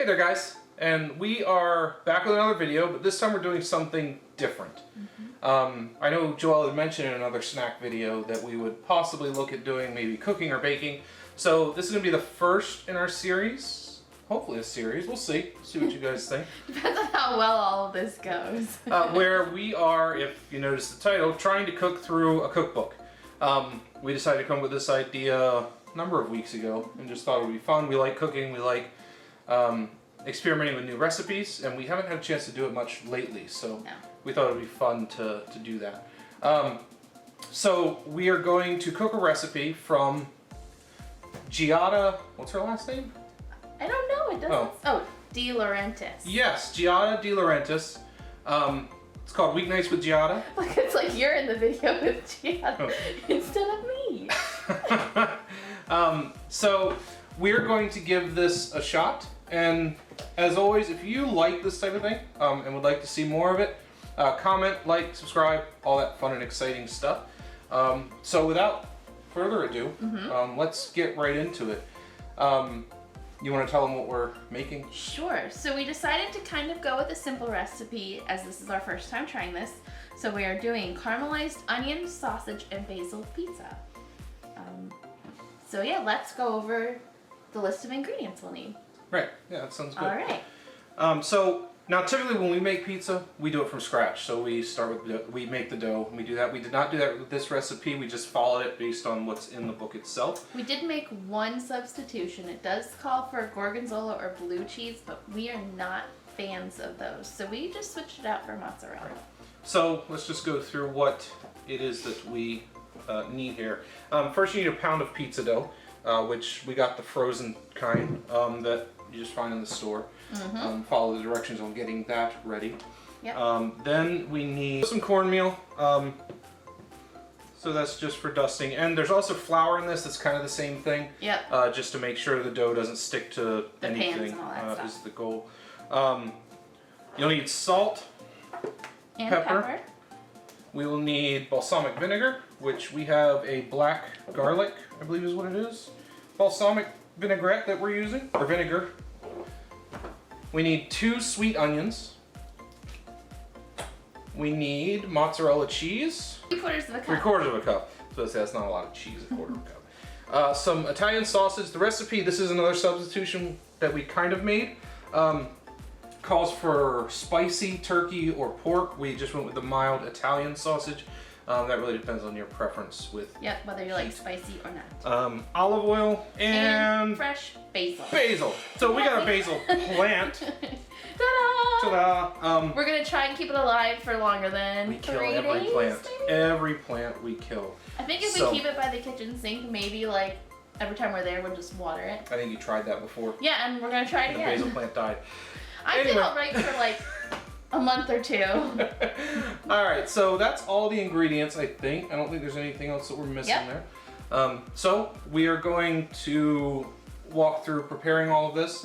Hey there guys, and we are back with another video, but this time we're doing something different. I know Joelle had mentioned in another snack video that we would possibly look at doing maybe cooking or baking. So this is going to be the first in our series, hopefully a series, we'll see what you guys think. Depends on how well all of this goes. Where we are, if you notice the title, trying to cook through a cookbook. We decided to come up with this idea a number of weeks ago and just thought it would be fun. We like cooking, we like experimenting with new recipes, and we haven't had a chance to do it much lately, so we thought it would be fun to do that. So we are going to cook a recipe from Giada, what's her last name? I don't know, it doesn't. Oh, De Laurentiis. Yes, Giada De Laurentiis. It's called Weeknights with Giada. Like, it's like you're in the video with Giada instead of me. So we're going to give this a shot, and as always, if you like this type of thing and would like to see more of it, comment, like, subscribe, all that fun and exciting stuff. So without further ado, let's get right into it. You want to tell them what we're making? Sure. So we decided to kind of go with a simple recipe, as this is our first time trying this. So we are doing caramelized onion, sausage, and basil pizza. So yeah, let's go over the list of ingredients we'll need. Right. Yeah, that sounds good. All right. So now typically when we make pizza, we do it from scratch. So we start with we make the dough and we do that. We did not do that with this recipe. We just followed it based on what's in the book itself. We did make one substitution. It does call for gorgonzola or blue cheese, but we are not fans of those. So we just switched it out for mozzarella. Right. So let's just go through what it is that we need here. First you need a pound of pizza dough, which we got the frozen kind that you just find in the store. Follow the directions on getting that ready. Yep. Then we need some cornmeal. So that's just for dusting. And there's also flour in this that's kind of the same thing. Yep. Just to make sure the dough doesn't stick to the anything pans and all that stuff. is the goal. You'll need salt, and pepper. We will need balsamic vinegar, which we have a black garlic, I believe is what it is. Balsamic vinaigrette that we're using, or vinegar. We need 2 sweet onions. We need mozzarella cheese. 3/4 of a cup. 3/4 of a cup. So that's not a lot of cheese, 1/4 of a cup. Some Italian sausage. The recipe, this is another substitution that we kind of made. Calls for spicy turkey or pork. We just went with the mild Italian sausage. That really depends on your preference with whether you like spicy or not. Olive oil and fresh basil. Basil. So we got a basil plant. Ta-da! Ta-da! We're gonna try and keep it alive for longer than we kill 3 every days. plant. Maybe? Every plant we kill. I think if we keep it by the kitchen sink, maybe like every time we're there, we'll just water it. I think you tried that before. Yeah, and we're gonna try it again. The basil plant died. I feel alright for like a month or 2. Alright, so that's all the ingredients, I think. I don't think there's anything else that we're missing there. So we are going to walk through preparing all of this.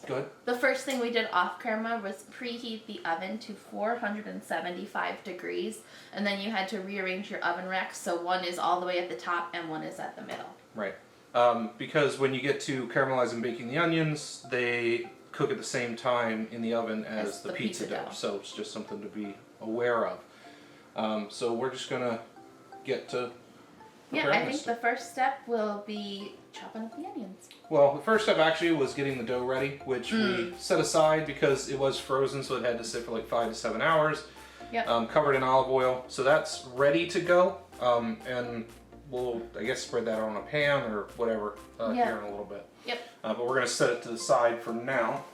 Good. The first thing we did off camera was preheat the oven to 475 degrees, and then you had to rearrange your oven racks so one is all the way at the top and one is at the middle. Right. Because when you get to caramelize and baking the onions, they cook at the same time in the oven as the pizza dough. So it's just something to be aware of. So we're just gonna get to I think the first step will be chopping up the onions. Well, the first step actually was getting the dough ready, which we set aside because it was frozen, so it had to sit for like 5 to 7 hours. Covered in olive oil. So that's ready to go. And we'll, I guess, spread that on a pan or whatever here in a little bit. But we're going to set it to the side for now.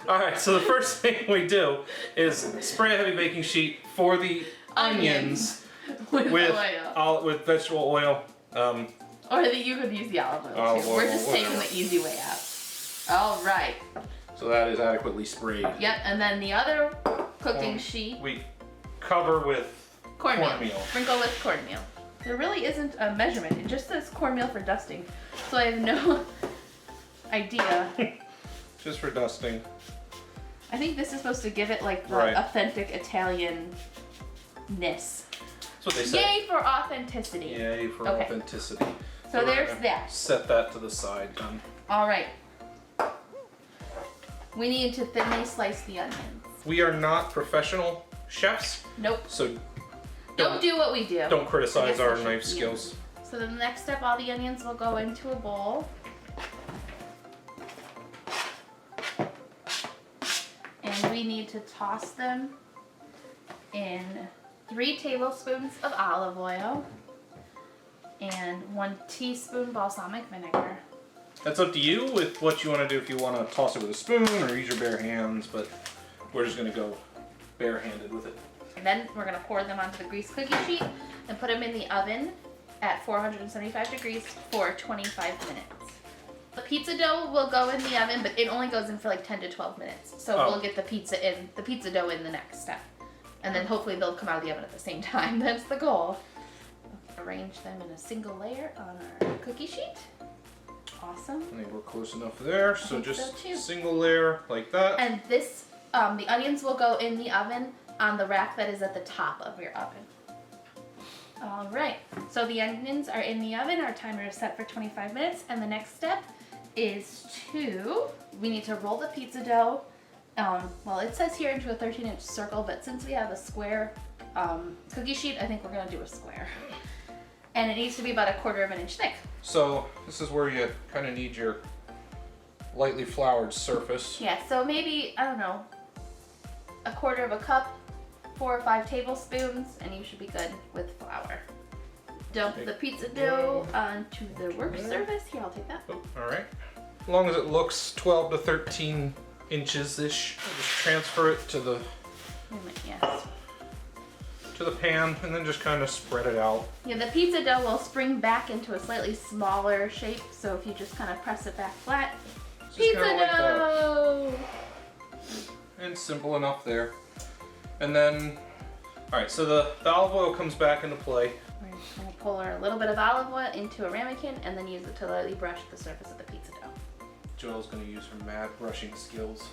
Alright, so the first thing we do is spray a heavy baking sheet for the onions with oil. With vegetable oil. Or you could use the olive oil too. We're just taking the easy way out. Alright. So that is adequately sprayed. Yep, and then the other cooking sheet. We cover with cornmeal. Sprinkle with cornmeal. There really isn't a measurement. It just says cornmeal for dusting. So I have no idea. Just for dusting. I think this is supposed to give it like the authentic Italian-ness. That's what they say. Yay for authenticity. Yay for authenticity. So there's that. Set that to the side. All right. we need to thinly slice the onions. We are not professional chefs. Nope. So don't do what we do. Don't criticize our knife skills. So the next step, all the onions will go into a bowl. And we need to toss them in 3 tablespoons of olive oil and 1 teaspoon balsamic vinegar. That's up to you with what you want to do, if you want to toss it with a spoon or use your bare hands, but we're just going to go barehanded with it. And then we're going to pour them onto the greased cookie sheet and put them in the oven at 475 degrees for 25 minutes. The pizza dough will go in the oven, but it only goes in for like 10 to 12 minutes. So we'll get the pizza dough in the next step. And then hopefully they'll come out of the oven at the same time. That's the goal. Arrange them in a single layer on our cookie sheet. Awesome. I think we're close enough there. So just single layer like that. And this, the onions will go in the oven on the rack that is at the top of your oven. All right, so the onions are in the oven. Our timer is set for 25 minutes. And the next step is we need to roll the pizza dough. Well, it says here into a 13-inch circle, but since we have a square cookie sheet, I think we're gonna do a square. And it needs to be about 1/4 of an inch thick. So this is where you kind of need your lightly floured surface. Yeah, so maybe, I don't know, 1/4 cup, 4 or 5 tablespoons, and you should be good with flour. Dump the pizza dough onto the work surface. Here, I'll take that. Oh, all right. As long as it looks 12 to 13 inches-ish, I'll just transfer it to the Yes. to the pan and then just kind of spread it out. Yeah, the pizza dough will spring back into a slightly smaller shape, so if you just kind of press it back flat, pizza dough! And simple enough there. And then, all right, so the olive oil comes back into play. We're just gonna pour a little bit of olive oil into a ramekin and then use it to lightly brush the surface of the pizza dough. Joel's gonna use her mad brushing skills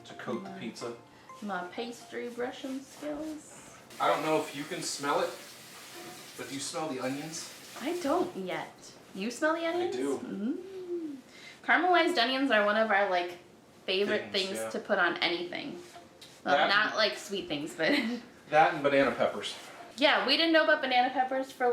to coat the pizza. My pastry brushing skills. I don't know if you can smell it, but do you smell the onions? I don't yet. You smell the onions? I do. Caramelized onions are one of our favorite things yeah. to put on anything. Well, not like sweet things, but that and banana peppers. Yeah, we didn't know about banana peppers for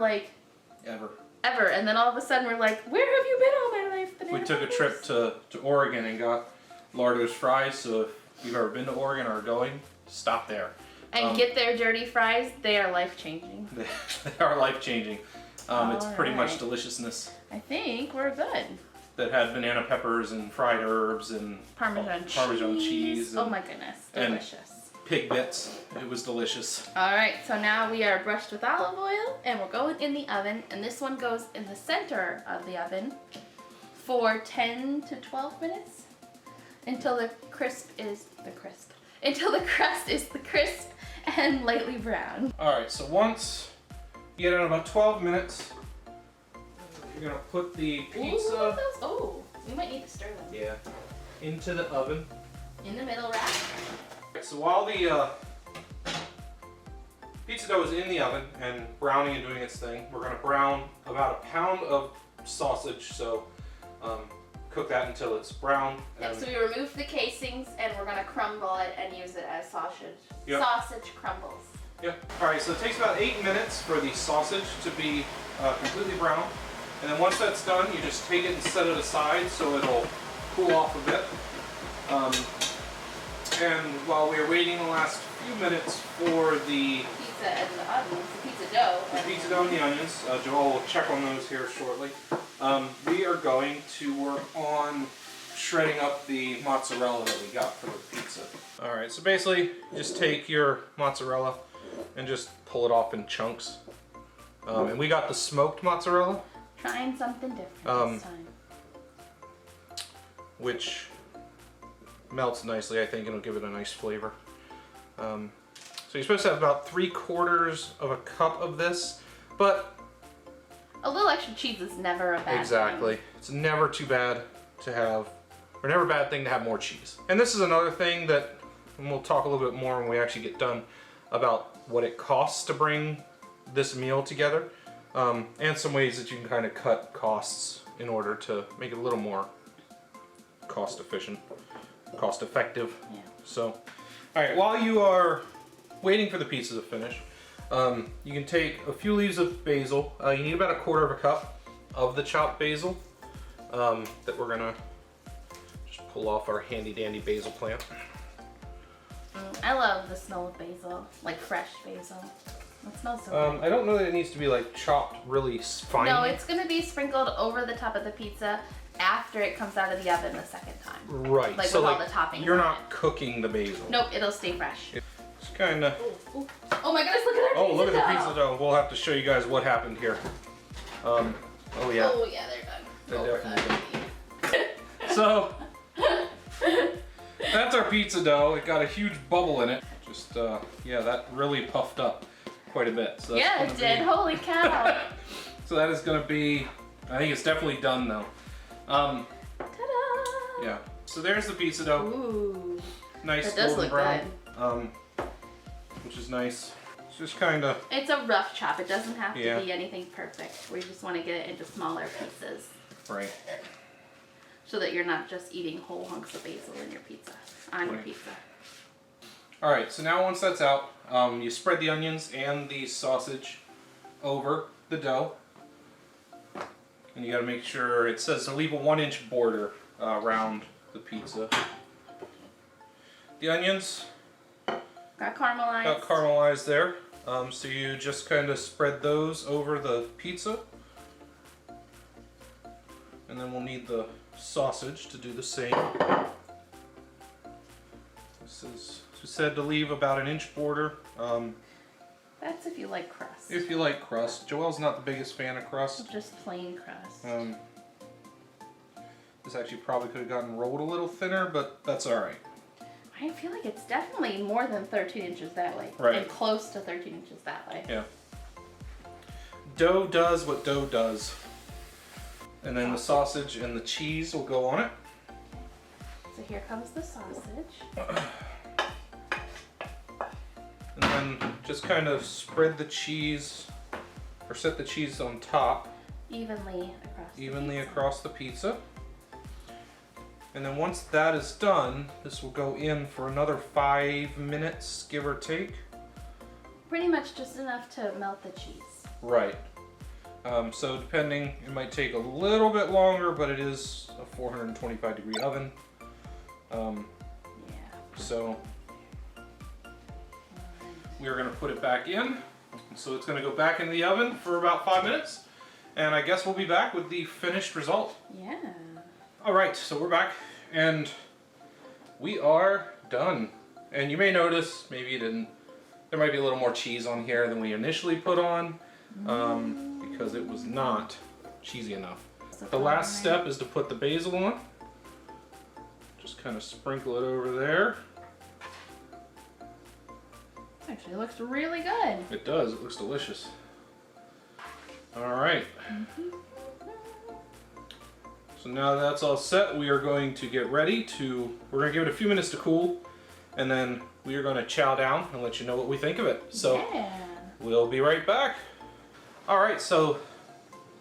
ever, and then all of a sudden we're like, where have you been all my life? Banana we took a trip to Oregon and got Laurentiis fries. So if you've ever been to Oregon or are going, stop there. And get their dirty fries. They are life-changing. They are life-changing. It's pretty much deliciousness. I think we're good. That had banana peppers and fried herbs and Parmesan cheese. Oh my goodness, delicious. And pig bits. It was delicious. All right, so now we are brushed with olive oil and we're going in the oven. And this one goes in the center of the oven for 10 to 12 minutes until the crust is the crisp and lightly brown. All right, so once you get it in about 12 minutes, you're gonna put the pizza. Oh, we might need to stir them. Yeah, into the oven. In the middle rack. So while the pizza dough is in the oven and browning and doing its thing, we're gonna brown about 1 pound of sausage. So cook that until it's brown. Yep, so we remove the casings and we're gonna crumble it and use it as sausage. Yep. Sausage crumbles. Yep. All right, so it takes about 8 minutes for the sausage to be completely brown. And then once that's done, you just take it and set it aside so it'll cool off a bit. And while we're waiting the last few minutes for the pizza and the onions, the pizza dough. The pizza dough and the onions, Joel will check on those here shortly. We are going to work on shredding up the mozzarella that we got for the pizza. All right, so basically, just take your mozzarella and just pull it off in chunks. And we got the smoked mozzarella. Trying something different this time. Which melts nicely, I think, and it'll give it a nice flavor. So you're supposed to have about 3/4 of a cup of this, but a little extra cheese is never a bad thing. It's never too bad to have, or never a bad thing to have more cheese. And this is another thing that, and we'll talk a little bit more when we actually get done about what it costs to bring this meal together, and some ways that you can kind of cut costs in order to make it a little more cost efficient. cost effective. Yeah. So, all right, while you are waiting for the pizza to finish, you can take a few leaves of basil. You need about 1/4 cup of the chopped basil that we're gonna just pull off our handy dandy basil plant. I love the smell of basil, like fresh basil. It smells so good. I don't know that it needs to be like chopped really fine. No, it's gonna be sprinkled over the top of the pizza after it comes out of the oven the second time. Right. Like so with like all the toppings. you're on not it. cooking the basil. Nope, it'll stay fresh. It's kind of. Oh my goodness, look at our pizza Oh, look at the dough. pizza dough. We'll have to show you guys what happened here. Oh yeah. Oh yeah, they're done. They're definitely done. So that's our pizza dough. It got a huge bubble in it. Just yeah, that really puffed up quite a bit. So that's Yeah, it did. Holy cow. So that is going to be. I think it's definitely done though. Ta-da! Yeah. So there's the pizza dough. Ooh. Nice That does golden look brown. Which is nice. It's just kind of. It's a rough chop. It doesn't have Yeah. to be anything perfect. We just want to get it into smaller pieces. Right. So that you're not just eating whole hunks of basil in your pizza, on your Right. pizza. All right. So now once that's out, you spread the onions and the sausage over the dough. And you got to make sure it says to leave a 1-inch border around the pizza. The onions Got caramelized. got caramelized there. So you just kind of spread those over the pizza. And then we'll need the sausage to do the same. This is, as we said, to leave about 1-inch border. That's if you like crust. If you like crust. Joelle's not the biggest fan of crust. Just plain crust. This actually probably could have gotten rolled a little thinner, but that's all right. I feel like it's definitely more than 13 inches that way. Right. And close to 13 inches that way. Yeah. Dough does what dough does. And then the sausage and the cheese will go on it. So here comes the sausage. And then just kind of spread the cheese, or set the cheese on top. Evenly Across the pizza. And then once that is done, this will go in for another 5 minutes, give or take. Pretty much just enough to melt the cheese. Right. So depending, it might take a little bit longer, but it is a 425 degree oven. Yeah. So we are going to put it back in. So it's going to go back in the oven for about 5 minutes. And I guess we'll be back with the finished result. Yeah. All right, so we're back and we are done. And you may notice, maybe you didn't, there might be a little more cheese on here than we initially put on because it was not cheesy enough. The last step is to put the basil on. Just kind of sprinkle it over there. Actually looks really good. It does, it looks delicious. All right. So now that's all set, we are going to get ready to, we're going to give it a few minutes to cool, and then we are going to chow down and let you know what we think of it. So yeah. We'll be right back. All right, so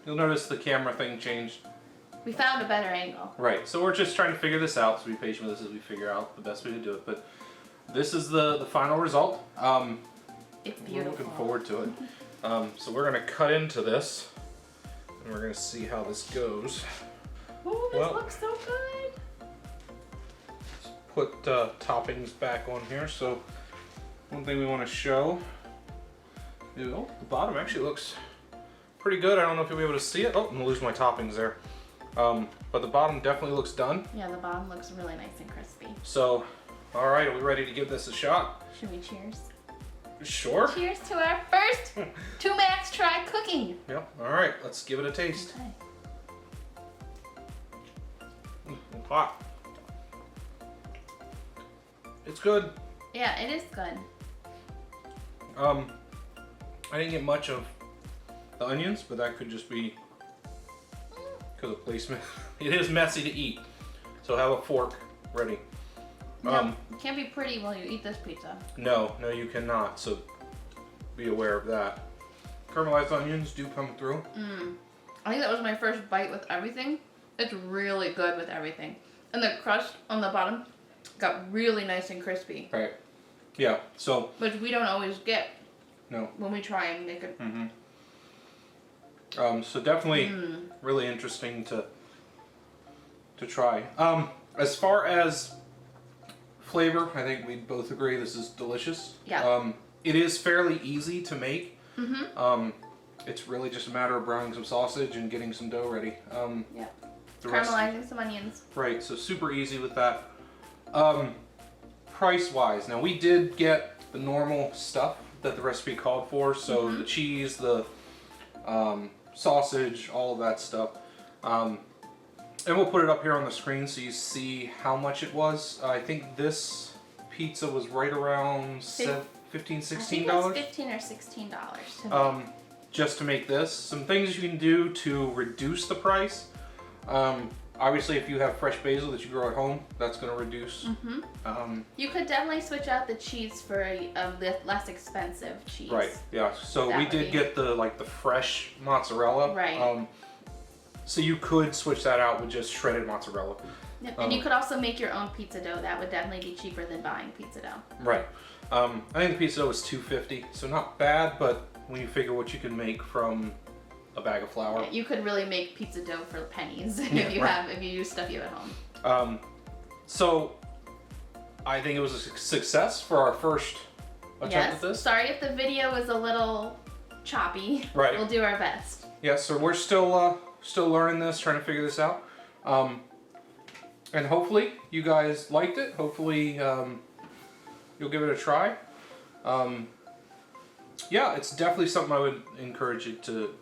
you'll notice the camera thing changed. We found a better angle. Right, so we're just trying to figure this out, so be patient with us as we figure out the best way to do it. But this is the final result. It's beautiful. We're looking forward to it. So we're going to cut into this, and we're going to see how this goes. Oh, this looks so good. Let's put toppings back on here. So one thing we want to show, the bottom actually looks pretty good. I don't know if you'll be able to see it. Oh, I'm gonna lose my toppings there. But the bottom definitely looks done. Yeah, the bottom looks really nice and crispy. So, all right, are we ready to give this a shot? Should we cheers? Sure. Cheers to our first 2 Max try cooking. Yep. All right, let's give it a taste. Okay. It's hot. It's good. Yeah, it is good. I didn't get much of the onions, but that could just be because of placement. It is messy to eat, so have a fork ready. No, you can't be pretty while you eat this pizza. No, you cannot. So be aware of that. Caramelized onions do come through. I think that was my first bite with everything. It's really good with everything. And the crust on the bottom got really nice and crispy. Right. Yeah. So. Which we don't always get. No. When we try and make it. Mm-hmm. So definitely really interesting to try. As far as flavor, I think we both agree this is delicious. Yeah. It is fairly easy to make. Mm-hmm. It's really just a matter of browning some sausage and getting some dough ready. Yeah. Caramelizing some onions. Right, so super easy with that. Price-wise, now we did get the normal stuff that the recipe called for, so the cheese, the sausage, all of that stuff. And we'll put it up here on the screen so you see how much it was. I think this pizza was right around $15, $16. I think it was $15 or $16 to make. Just to make this. Some things you can do to reduce the price. Obviously, if you have fresh basil that you grow at home, that's going to reduce. You could definitely switch out the cheese for a less expensive cheese. Right. Yeah. So we did get the fresh mozzarella. Right. So you could switch that out with just shredded mozzarella. Yep. And you could also make your own pizza dough. That would definitely be cheaper than buying pizza dough. Right. I think the pizza dough was $2.50, so not bad. But when you figure what you can make from a bag of flour. Yeah, you could really make pizza dough for pennies if you use stuff you have at home. So I think it was a success for our first attempt at this. Sorry if the video was a little choppy. Right. We'll do our best. Yeah, so we're still learning this, trying to figure this out. And hopefully you guys liked it. Hopefully you'll give it a try. Yeah, it's definitely something I would encourage you to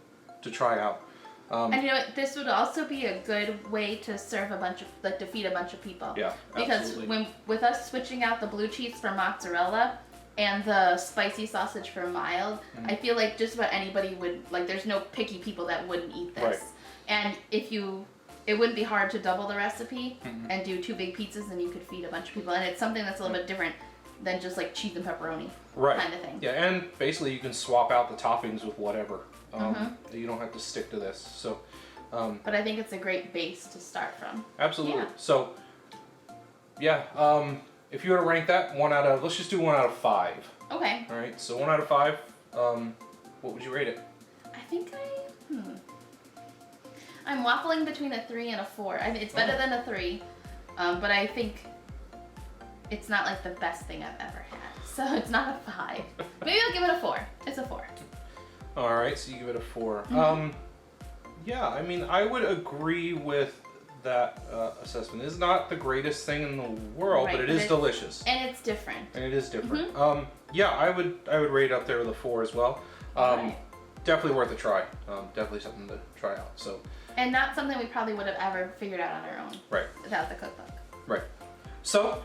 try out. And you know what? This would also be a good way to serve to feed a bunch of people. Yeah, because absolutely. with us switching out the blue cheese for mozzarella and the spicy sausage for mild, I feel like just about anybody would, there's no picky people that wouldn't eat this. Right. And it wouldn't be hard to double the recipe and do 2 big pizzas, and you could feed a bunch of people. And it's something that's a little bit different than just cheese and pepperoni kind of thing. Yeah, and basically you can swap out the toppings with whatever. You don't have to stick to this. So, but I think it's a great base to start from. Absolutely. Yeah. So, yeah, if you were to rank that, let's just do 1 out of 5. Okay. All right. So 1 out of 5. What would you rate it? I think I'm waffling between a 3 and a 4. I mean, it's better than a 3, but I think it's not the best thing I've ever had. So it's not a 5. Maybe I'll give it a 4. It's a 4. All right, so you give it a 4. Yeah, I mean, I would agree with that assessment. It's not the greatest thing in the world, but it is delicious. And it's different. And it is different. Yeah, I would rate it up there with a 4 as well. Definitely worth a try. Definitely something to try out. So. And not something we probably would have ever figured out on our own. Right. Without the cookbook. Right. So,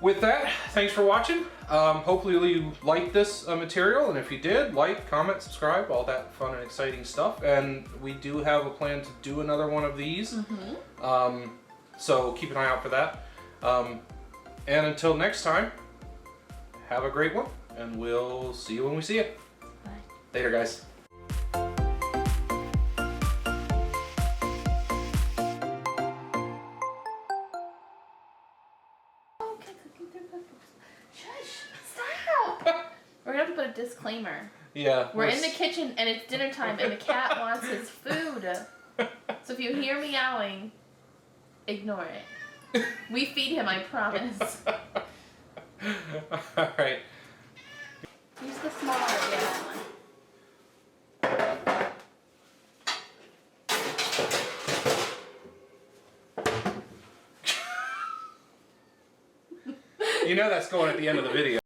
with that, thanks for watching. Hopefully you liked this material, and if you did, like, comment, subscribe, all that fun and exciting stuff. And we do have a plan to do another one of these. So keep an eye out for that. And until next time, have a great one, and we'll see you when we see you. Bye. Later, guys. We're gonna have to put a disclaimer. Yeah. We're in the kitchen and it's dinner time and the cat wants his food. So if you hear meowing, ignore it. We feed him, I promise. Alright. Use the smaller, that one. You know that's going at the end of the video.